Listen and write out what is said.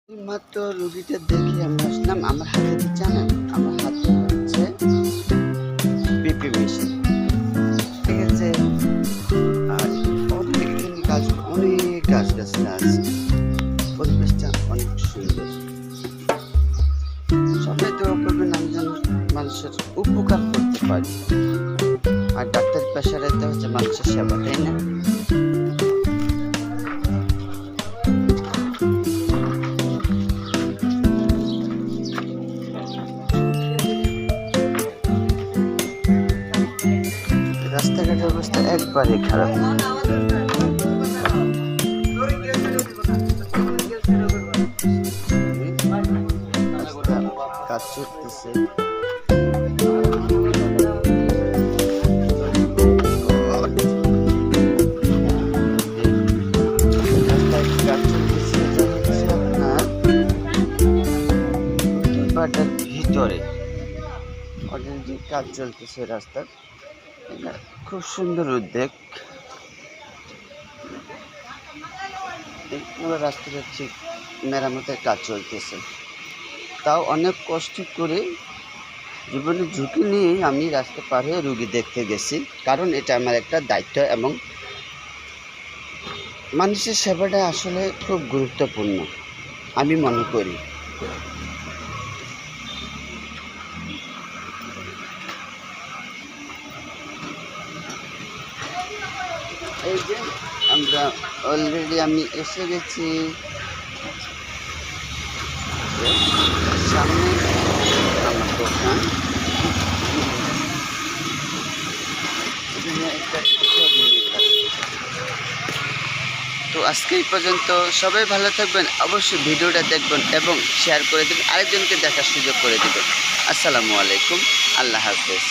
মাত্র রুগীটা দেখে আমি আসলাম। আমার হাতে কি জানেন, আমার হাতে হচ্ছে পিপি মেশিন, ঠিক আছে। আর অনেক এখানে গাছ, অনেক গাছগাছরা আছে, পরিবেশটা অনেক সুন্দর। সবাই দোয়া করবেন আমি যেন মানুষের উপকার করতে পারি। আর ডাক্তার পেশারে তো হচ্ছে মানুষের সেবা, তাই না? রাস্তাঘাটের অবস্থা একবারে খারাপ। কাজ চলতেছে, আপনার ভিতরে অলরেডি কাজ চলতেছে রাস্তার। এটা খুব সুন্দর উদ্যোগ। এই পুরো রাস্তাটা ঠিক মেরামতের কাজ চলতেছে। তাও অনেক কষ্ট করে জীবনের ঝুঁকি নিয়ে আমি রাস্তা পার হয়ে রুগী দেখতে গেছি, কারণ এটা আমার একটা দায়িত্ব এবং মানুষের সেবাটা আসলে খুব গুরুত্বপূর্ণ আমি মনে করি। এই যে আমরা অলরেডি আমি এসে গেছি সামনে আমার দোকান। তো আজকে এই পর্যন্ত, সবাই ভালো থাকবেন, অবশ্যই ভিডিওটা দেখবেন এবং শেয়ার করে দেবেন, আরেকজনকে দেখার সুযোগ করে দেবেন। আসসালামু আলাইকুম, আল্লাহ হাফেজ।